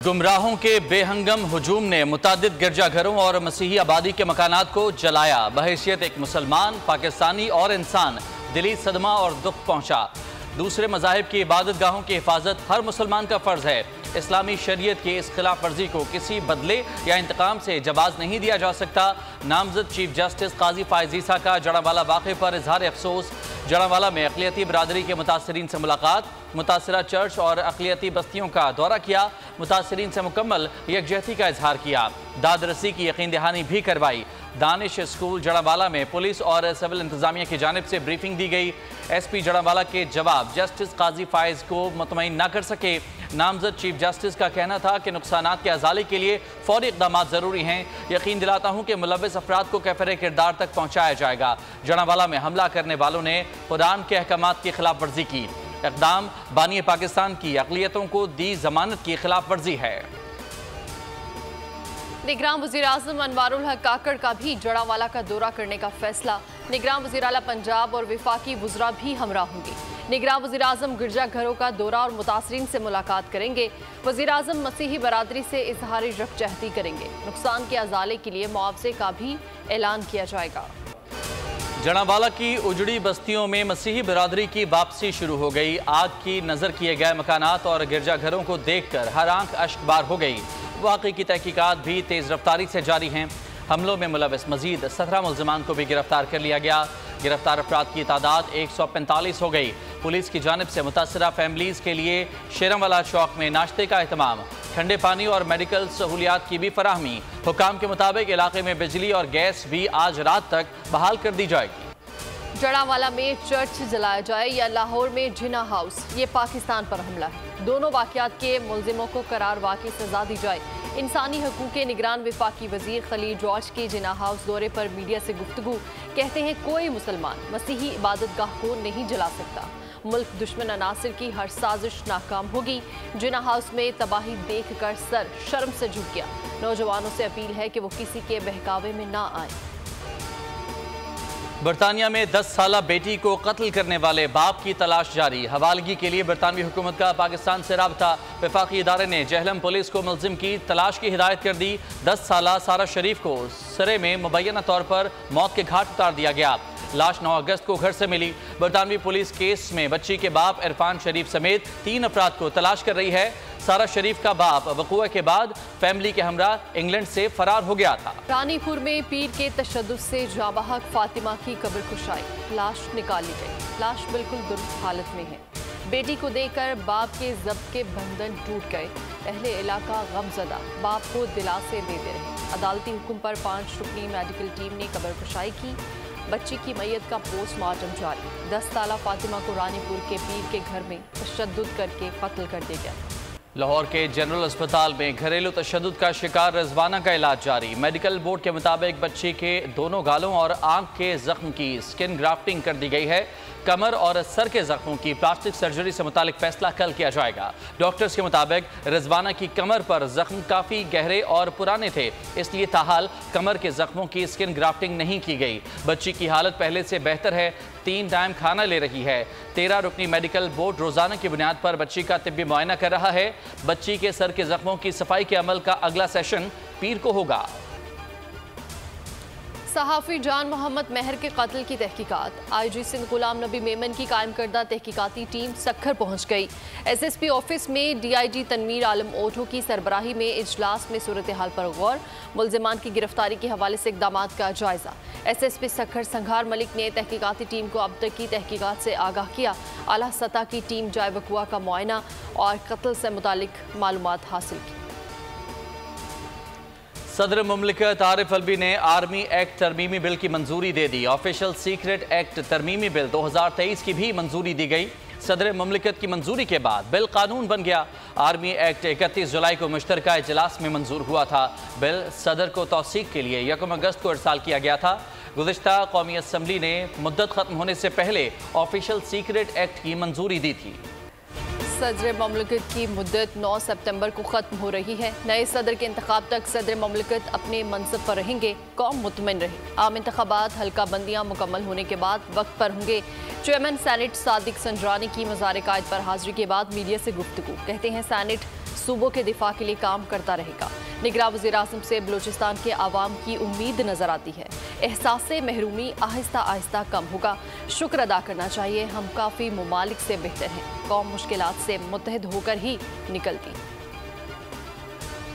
गुमराहों के बेहंगम हुजूम ने मुतादिद गिरजाघरों और मसीही आबादी के मकानात को जलाया। बहैसियत एक मुसलमान, पाकिस्तानी और इंसान दिली सदमा और दुख पहुंचा। दूसरे मज़ाहिब की इबादत गाहों की हिफाजत हर मुसलमान का फ़र्ज है। इस्लामी शरीयत की इस खिलाफ वर्जी को किसी बदले या इंतकाम से जवाज़ नहीं दिया जा सकता। नामजद चीफ जस्टिस काजी फायज़ ईसा का जड़ावाला वाक़े पर इजहार अफसोस। जड़ावाला में अक़लियती बरादरी के मुतासरीन से मुलाकात, मुतासरा चर्च और अक़लियती बस्तियों का दौरा किया, मुतासरीन से मुकम्मल यकजहती का इजहार किया, दाद रसी की यकीन दहानी भी करवाई। दानिश स्कूल जड़ावाला में पुलिस और सिविल इंतजामिया की जानिब से ब्रीफिंग दी गई। SP जड़ावाला के जवाब जस्टिस काजी फायज़ को मुतमईन न कर सके। नामजद चीफ जस्टिस का कहना था कि नुकसानात के अजाले के लिए फौरी इक़दाम ज़रूरी हैं। यकीन दिलाता हूँ कि मुलव्वस अफराद को कैफरे किरदार तक पहुँचाया जाएगा। जड़ावाला में हमला करने वालों ने कुरान के अहकामात की खिलाफ वर्जी की। इक़दाम बानी पाकिस्तान की अक़लियतों को दी जमानत की खिलाफ वर्जी है। निगरान वज़ीर-ए-आज़म अनवारुल हक काकड़ का भी जड़ावाला का दौरा करने का फैसला। निगरान वज़ीर-ए-आला पंजाब और विफाकी वज़रा भी हमरा होंगे। निगरान वज़ीर-ए-आज़म गिरजाघरों का दौरा और मुतासरीन से मुलाकात करेंगे। वज़ीर-ए-आज़म मसीही बरादरी से इजहार यकजहती करेंगे। नुकसान के अजाले के लिए मुआवजे का भी ऐलान किया जाएगा। जड़ावाला की उजड़ी बस्तियों में मसीही बरादरी की वापसी शुरू हो गई। आग की नज़र किए गए मकानात और गिरजाघरों को देखकर हर आंख अश्कबार हो गई। वाक़े की तहकीकात भी तेज़ रफ्तारी से जारी हैं। हमलों में मुलव्वस मजीद 17 मुल्ज़िमान को भी गिरफ्तार कर लिया गया। गिरफ्तार अफराद की तादाद 145 हो गई। पुलिस की जानिब से मुतासरा फैमिलीज़ के लिए शेरमवाला चौक में नाश्ते का एहतमाम, ठंडे पानी और मेडिकल सहूलियात की भी फराहमी। हुकाम के मुताबिक इलाके में बिजली और गैस भी आज रात तक बहाल कर दी जाएगी। जड़ावाला में चर्च जलाया जाए या लाहौर में जिना हाउस, ये पाकिस्तान पर हमला है। दोनों वाक़यात के मुल्ज़िमों को करार वाक़ई सजा दी जाए। इंसानी हकूक़ के निगरान वफाकी वज़ीर खलील जॉर्ज की जिना हाउस दौरे पर मीडिया से गुफ्तगू। कहते हैं कोई मुसलमान मसीही इबादत गाह को नहीं जला सकता। मुल्क दुश्मन अनासिर की हर साजिश नाकाम होगी। जिना हाउस में तबाही देख कर सर शर्म से झुक गया। नौजवानों से अपील है कि वो किसी के बहकावे में ना आए। बरतानिया में 10 साला बेटी को कत्ल करने वाले बाप की तलाश जारी। हवालगी के लिए बरतानवी हुकूमत का पाकिस्तान से राब्ता। वफाकी इदारे ने जहलम पुलिस को मुल्जिम की तलाश की हिदायत कर दी। 10 साला सारा शरीफ को सरे में मुबैना तौर पर मौत के घाट उतार दिया गया। लाश 9 अगस्त को घर से मिली। बरतानवी पुलिस केस में बच्ची के बाप इरफान शरीफ समेत 3 अफराद को तलाश कर रही है। सारा शरीफ का बाप वक़ूअ के बाद फैमिली के हमरा इंग्लैंड से फरार हो गया था। रानीपुर में पीर के तशद्दुद से जाबहक फातिमा की कब्र खुशाई, लाश निकाली गई। लाश बिल्कुल दुरुस्त हालत में है। बेटी को देखकर बाप के ज़ब्त के बंधन टूट गए। अहले इलाका गमज़दा बाप को दिलासे देते रहे। अदालती हुक्म पर 5 रुकनी मेडिकल टीम ने कब्र खुशाई की। बच्ची की मैयत का पोस्टमार्टम जारी। 10 साला फातिमा को रानीपुर के पीर के घर में तशद्दुद करके कत्ल कर दिया गया। लाहौर के जनरल अस्पताल में घरेलू तशद्दुद का शिकार रिजवाना का इलाज जारी। मेडिकल बोर्ड के मुताबिक बच्ची के दोनों गालों और आंख के जख्म की स्किन ग्राफ्टिंग कर दी गई है। कमर और सर के जख्मों की प्लास्टिक सर्जरी से मुतालिक फैसला कल किया जाएगा। डॉक्टर्स के मुताबिक रिजवाना की कमर पर जख्म काफ़ी गहरे और पुराने थे, इसलिए ताहाल कमर के जख्मों की स्किन ग्राफ्टिंग नहीं की गई। बच्ची की हालत पहले से बेहतर है। 3 टाइम खाना ले रही है। 13 रुकनी मेडिकल बोर्ड रोजाना की बुनियाद पर बच्ची का तिब्बी मुआयना कर रहा है। बच्ची के सर के जख्मों की सफाई के अमल का अगला सेशन पीर को होगा। सहाफ़ी जान मोहम्मद महर के कत्ल की तहकीकात। IG सिंध गुलाम नबी मेमन की कायम करदा तहकीकाती टीम सक्खर पहुँच गई। SSP ऑफिस में DIG तनवीर आलम ओठो की सरबराही में इजलास में सूरत हाल पर गौर। मुल्ज़िमान की गिरफ्तारी के हवाले से इक़दामात का जायज़ा। SSP सक्खर संघार मलिक ने तहकीकाती टीम को अब तक की तहकीकात से आगाह किया। आला सतह की टीम जाए वक़ुआ का मुआयना और कत्ल से मुतालिक मालूमात हासिल की। सदर मुमलिकत आरिफ अलवी ने आर्मी एक्ट तरमीमी बिल की मंजूरी दे दी। ऑफिशियल सीक्रेट एक्ट तरमीमी बिल 2023 की भी मंजूरी दी गई। सदर मुमलिकत की मंजूरी के बाद बिल कानून बन गया। आर्मी एक्ट 31 जुलाई को मुश्तरका इजलास में मंजूर हुआ था। बिल सदर को तौसीक के लिए 1 अगस्त को इरसाल किया गया था। गुज़िश्ता कौमी असम्बली ने मुद्दत ख़त्म होने से पहले ऑफिशियल सीक्रेट एक्ट की मंजूरी दी थी। सदर ममलकत की मुद्दत 9 सितंबर को ख़त्म हो रही है। नए सदर के इंतखाब तक सदर ममलकत अपने मनसब पर रहेंगे। कौम मुतमईन रहे। आम इंतखाबात हल्का बंदियाँ मुकम्मल होने के बाद वक्त पर होंगे। चेयरमैन सेनेट सादिक संजरानी की मज़ार कायद पर हाजिरी के बाद मीडिया से गुफ्तगू। कहते हैं सेनेट सूबों के दिफा के लिए काम करता रहेगा। निगरान वज़ीर आज़म से बलूचिस्तान के आवाम की उम्मीद नजर आती है। एहसास महरूमी आहिस्ता आहिस्ता कम होगा। शुक्र अदा करना चाहिए, हम काफ़ी ममालिक से बेहतर हैं। कौम मुश्किलात से मुत्तहिद होकर ही निकलती।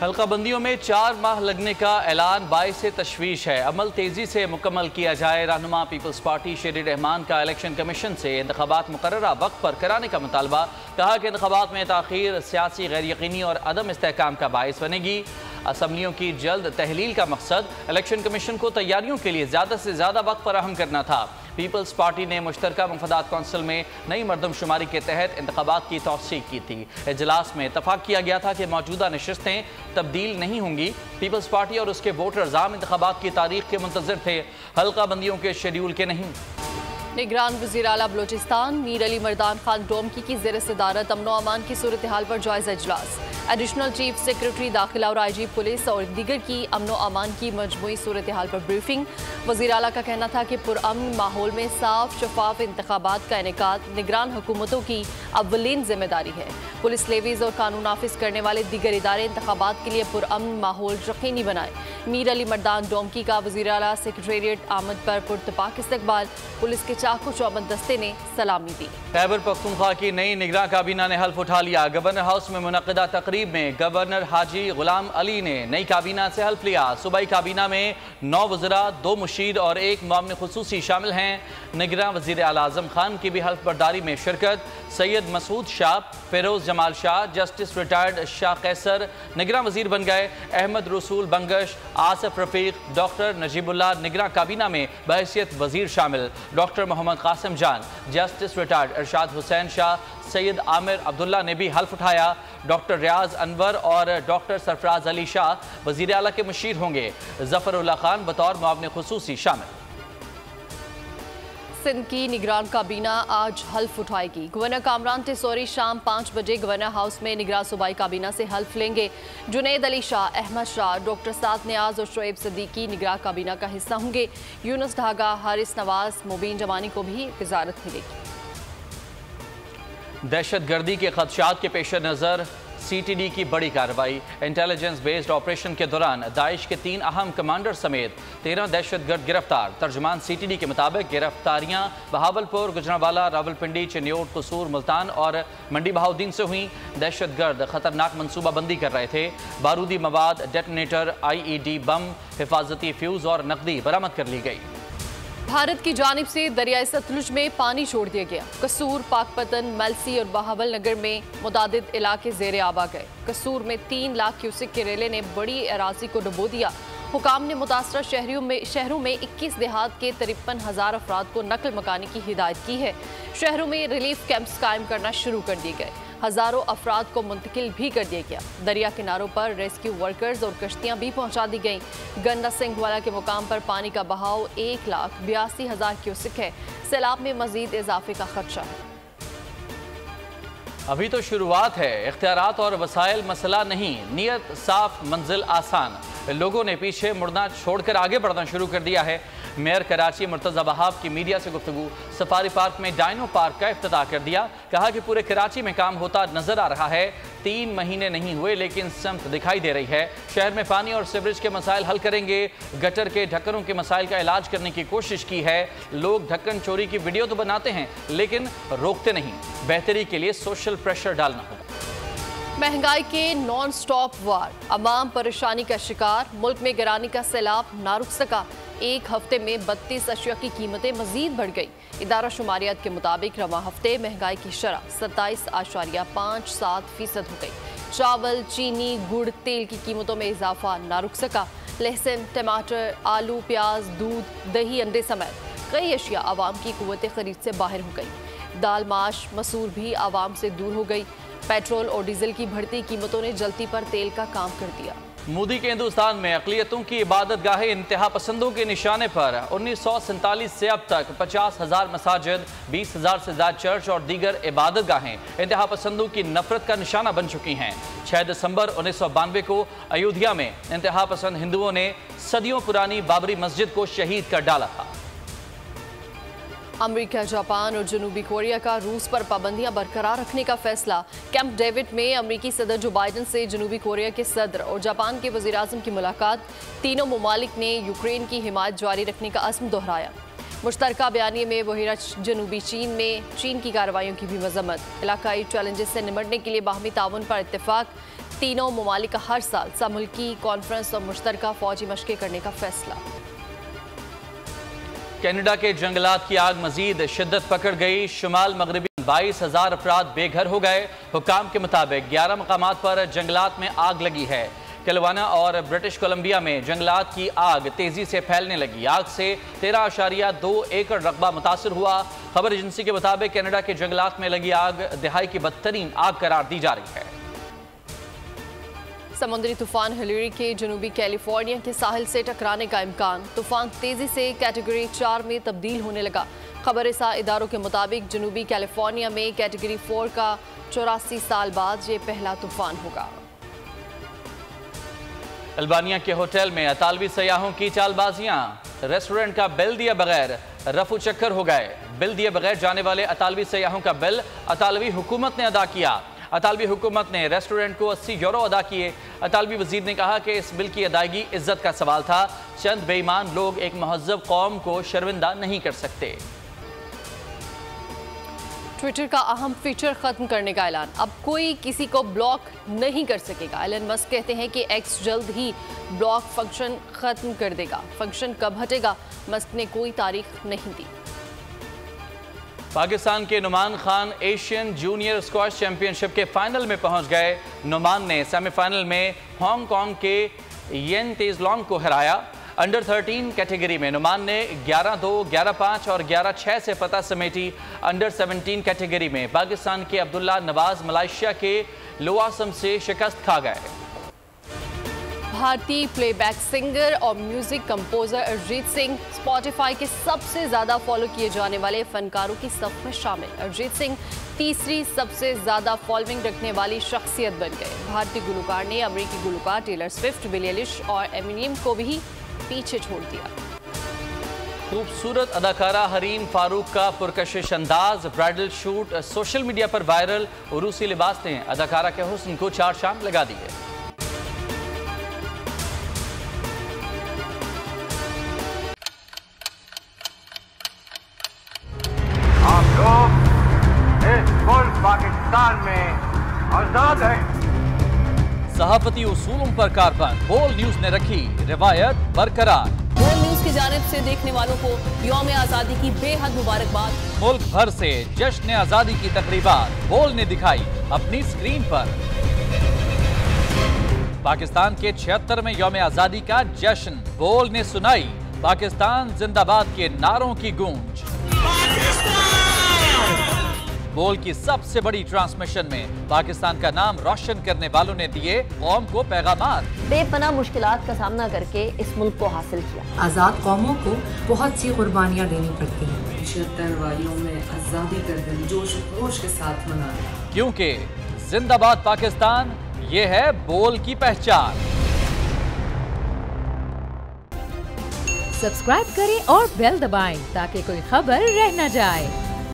हल्का बंदियों में 4 माह लगने का ऐलान बाइस तशवीश है। अमल तेजी से मुकम्मल किया जाए। रहनुमा पीपल्स पार्टी शेरी रहमान का इलेक्शन कमीशन से इंतखाबात मुकर्ररा वक्त पर कराने का मुतालबा। कहा कि इंतखाबात में ताखीर सियासी गैर यकीनी और अदम इस्तेहकाम का बाइस बनेगी। असम्बलियों की जल्द तहलील का मकसद इलेक्शन कमीशन को तैयारियों के लिए ज़्यादा से ज़्यादा वक्त फराहम करना था। पीपल्स पार्टी ने मुश्तरका मफादात कौंसिल में नई मरदमशुमारी के तहत इंतखाबात की तौसीक की थी। इजलास में इतफाक किया गया था कि मौजूदा नशिस्तें तब्दील नहीं होंगी। पीपल्स पार्टी और उसके वोटर्स आम इंतखाबात की तारीख के मुंतज़िर थे, हल्का बंदियों के शेड्यूल के नहीं। निगरान वज़ीर आला बलूचिस्तान मीर अली मर्दान खान डोमकी की ज़ेर सदारत अमनो अमान की सूरत हाल पर जायज़ा इजलास। एडिशनल चीफ सेक्रेटरी दाखिला और IG पुलिस और दीगर की अमनो अमान की मजमूई सूरत हाल पर ब्रीफिंग। वज़ीर आला का कहना था कि पुरअमन माहौल में साफ शफाफ इंतखाबात का इनेकाद निगरान हुकूमतों की अव्वलीन जिम्मेदारी है। पुलिस लेवीज और कानून नाफिज करने वाले दीगर इदारे इंतखाबात के लिए पुरअमन माहौल यकीनी बनाए। मीर अली मर्दान डोमकी का वज़ीर आला सेक्रेटेरिएट आमद पर पुरतपाक इस्तकबाल। पुलिस के चाको चौबंद दस्ते ने सलामी दी। खैबर पख्तूनख्वा की नई निगरान काबीना ने हल्फ उठा लिया। गवर्नर हाउस में मुनक़िदा तकरीब में गवर्नर हाजी गुलाम अली ने नई काबीना से हल्फ लिया। सूबाई काबीना में 9 वज़रा, 2 मुशीर और 1 मुआविन खुसूसी शामिल हैं। निगरान वज़ीर आला आज़म खान की भी हल्फ बर्दारी में शिरकत। सैयद मसूद शाह, फिरोज जमाल शाह, जस्टिस रिटायर्ड शाह कैसर निगरान वज़ीर बन गए। अहमद रसूल बंगश, आसिफ रफ़ीक, डॉक्टर नजीबुल्लाह निगरान काबीना में बहैसियत वज़ीर शामिल। डॉक्टर मोहम्मद कासिम जान, जस्टिस रिटायर्ड इरशाद हुसैन शाह, सैयद आमिर अब्दुल्ला ने भी हल्फ उठाया। डॉक्टर रियाज अनवर और डॉक्टर सरफराज अली शाह वज़ीर आला के मुशीर होंगे। ज़फ़रुल्लाह खान बतौर मुआविन खुसूसी शामिल। सिंध की निगरान काबीना आज हल्फ उठाएगी। गवर्नर कामरान तिसौरी शाम 5 बजे गवर्नर हाउस में निगरान सूबाई काबीना से हल्फ लेंगे। जुनैद अली शाह, अहमद शाह, डॉक्टर साद नियाज और शोएब सदीकी निगरान काबीना का हिस्सा होंगे। यूनुस ढागा, हारिस नवाज, मुबीन जमानी को भी वजारत मिलेगी। दहशत गर्दी के खदशात के पेश नज़र CTD की बड़ी कार्रवाई। इंटेलिजेंस बेस्ड ऑपरेशन के दौरान दाइश के 3 अहम कमांडर समेत 13 दहशतगर्द गिरफ्तार। तर्जुमान CTD के मुताबिक गिरफ्तारियां बहावलपुर, गुजरांवाला, रावलपिंडी, चिन्योट, कसूर, मुल्तान और मंडी बहाउद्दीन से हुई। दहशतगर्द खतरनाक मनसूबाबंदी कर रहे थे। बारूदी मवाद, डेटोनेटर, IED बम, हिफाजती फ्यूज और नकदी बरामद कर ली गई। भारत की जानिब से दरियाई सतलुज में पानी छोड़ दिया गया। कसूर, पाकपतन, मलसी और बहावल नगर में मुतादिद इलाके ज़ेरे आब आ गए। कसूर में 3 लाख क्यूसिक के रेले ने बड़ी अराजी को डुबो दिया। हुकाम ने मुतासरा शहरों में 21 देहात के 53,000 अफराद को नकल मकानी की हिदायत की है। शहरों में रिलीफ कैंप्स कायम करना शुरू कर दिए गए। हज़ारों अफराद को मुंतकिल भी कर दिया गया। दरिया किनारों पर रेस्क्यू वर्कर्स और कश्तियां भी पहुंचा दी गईं। गंदा सिंघवाला के मुकाम पर पानी का बहाव 1,82,000 क्यूसिक है। सैलाब में मजीद इजाफे का खदशा है। अभी तो शुरुआत है। इख्तियारात और वसाइल मसला नहीं, नीयत साफ, मंजिल आसान। लोगों ने पीछे मुड़ना छोड़कर आगे बढ़ना शुरू कर दिया है। मेयर कराची मुर्तज़ा वहाब की मीडिया से गुफ्तगू। सफारी पार्क में डायनो पार्क का इफ्तिताह कर दिया। कहा कि पूरे कराची में काम होता नजर आ रहा है। 3 महीने नहीं हुए लेकिन समत दिखाई दे रही है। शहर में पानी और सीवरेज के मसाइल हल करेंगे। गटर के ढक्कनों के मसाइल का इलाज करने की कोशिश की है। लोग ढक्कन चोरी की वीडियो तो बनाते हैं लेकिन रोकते नहीं। बेहतरी के लिए सोशल प्रेशर डालना होगा। महंगाई के नॉन स्टॉप वार, अवाम परेशानी का शिकार। मुल्क में गिरानी का सैलाब ना रुक सका। एक हफ्ते में 32 अशिया की कीमतें मजीद बढ़ गई। इदारा शुमारियात के मुताबिक रवा हफ्ते महंगाई की शरह 27.57% हो गई। चावल, चीनी, गुड़, तेल की कीमतों में इजाफा ना रुक सका। लहसुन, टमाटर, आलू, प्याज, दूध, दही, अंडे समेत कई अशिया आवाम की कुव्वत खरीद से बाहर हो गई। दाल, माश, मसूर भी आवाम से दूर हो गई। पेट्रोल और डीजल की बढ़ती कीमतों ने जलती पर तेल का काम कर दिया। मोदी के हिंदुस्तान में अक़लियतों की इबादत गाहें इंतहा पसंदों के निशाने पर। 1947 से अब तक 50,000 मसाजिद, 20,000 से ज़्यादा चर्च और दीगर इबादत गाहें इंतहा पसंदों की नफरत का निशाना बन चुकी हैं। 6 दिसंबर 1992 को अयोध्या में इंतहा पसंद हिंदुओं ने सदियों पुरानी बाबरी मस्जिद को शहीद कर डाला था। अमेरिका, जापान और जनूबी कोरिया का रूस पर पाबंदियां बरकरार रखने का फैसला। कैंप डेविड में अमेरिकी सदर जो बाइडेन से जनूबी कोरिया के सदर और जापान के वज़ीर-ए-आज़म की मुलाकात। तीनों ममालिक ने यूक्रेन की हिमायत जारी रखने का अज़्म दोहराया। मुश्तरका बयानिए में बहिरा जनूबी चीन में चीन की कार्रवाइयों की भी मजम्मत। इलाकाई चैलेंजेस से निपटने के लिए बाहमी ताउन पर इत्तेफाक। तीनों ममालिक का हर साल सामुल्की कॉन्फ्रेंस और मुश्तरका फौजी मशक़ें करने का फैसला। कनाडा के जंगलात की आग मजीद शिद्दत पकड़ गई। शुमाल मगरबी 22,000 अफराद बेघर हो गए। हुकाम के मुताबिक 11 मकामात पर जंगलात में आग लगी है। कैलिफोर्निया और ब्रिटिश कोलंबिया में जंगलात की आग तेजी से फैलने लगी। आग से 13.2 एकड़ रकबा मुतासर हुआ। खबर एजेंसी के मुताबिक कनाडा के जंगलात में लगी आग दहाई की बदतरीन आग करार दी जा रही है। समुद्री तूफान हिलेरी के जनूबी कैलिफोर्निया के साहिल से टकराने का इम्कान। तूफान तेजी से कैटेगरी 4 में तब्दील होने लगा। खबरसां इदारों के मुताबिक जनूबी कैलिफोर्निया में कैटेगरी 4 का 84 साल बाद ये पहला तूफान होगा। अल्बानिया के होटल में अतालवी सयाहों की चालबाजियां। रेस्टोरेंट का बिल दिए बगैर रफू चक्कर हो गए। बिल दिए बगैर जाने वाले अतालवी सयाहों का बिल अतालवी हुकूमत ने अदा किया। अतालवी हुकूमत ने रेस्टोरेंट को 80 यूरो अदा किए। अतालवी वजीर ने कहा कि इस बिल की अदायगी इज्जत का सवाल था। चंद बेईमान लोग एक महज़्ज़ब कौम को शर्मिंदा नहीं कर सकते। ट्विटर का अहम फीचर खत्म करने का ऐलान। अब कोई किसी को ब्लॉक नहीं कर सकेगा। एलन मस्क कहते हैं कि एक्स जल्द ही ब्लॉक फंक्शन खत्म कर देगा। फंक्शन कब हटेगा, मस्क ने कोई तारीख नहीं दी। पाकिस्तान के Numan Khan Asian junior squash championship के फाइनल में पहुंच गए। नुमान ने सेमीफाइनल में हांगकांग के येन तेजलोंग को हराया। अंडर 13 कैटेगरी में नुमान ने 11-2, 11-5 और 11-6 से फतह समेटी। अंडर 17 कैटेगरी में पाकिस्तान के अब्दुल्ला नवाज मलेशिया के लुआसम से शिकस्त खा गए। भारतीय प्लेबैक सिंगर और music composer Arijit Singh Spotify के सबसे ज्यादा फॉलो किए जाने वाले फनकारों की सफ में शामिल। अरिजीत सिंह तीसरी सबसे ज्यादा फॉलोइंग रखने वाली शख्सियत बन गए। भारतीय गुलकार ने अमेरिकी गुलकार टेलर स्विफ्ट, बिली एलिश और एमिनेम को भी पीछे छोड़ दिया। खूबसूरत अदाकारा हरीन फारूक का पुरकशिश अंदाज। ब्राइडल शूट सोशल मीडिया पर वायरल। उरूसी लिबास ने अदाकारा के हुस्न को चार चांद लगा दिए। आप लोग इस मुल्क पाकिस्तान में आजाद हैं। सहाफती उसूलों पर कारबंद। बोल न्यूज ने रखी रिवायत बरकरार। बोल न्यूज की जानिब से देखने वालों को यौम आज़ादी की बेहद मुबारकबाद। मुल्क भर से जश्न आज़ादी की तकरीबात बोल ने दिखाई अपनी स्क्रीन पर। पाकिस्तान के 76वें यौम आज़ादी का जश्न। बोल ने सुनाई पाकिस्तान जिंदाबाद के नारों की गूंज। बोल की सबसे बड़ी ट्रांसमिशन में पाकिस्तान का नाम रोशन करने वालों ने दिए कौम को पैगामात। बेपनाह मुश्किलात का सामना करके इस मुल्क को हासिल किया। आज़ाद कौमों को बहुत सी कुर्बानियाँ देनी पड़ती हैं। 76 वालियों में आज़ादी का दिन जोश खरोश के साथ मना। क्योंकि जिंदाबाद पाकिस्तान ये है बोल की पहचान। सब्सक्राइब करें और बेल दबाएं ताकि कोई खबर रह न जाए।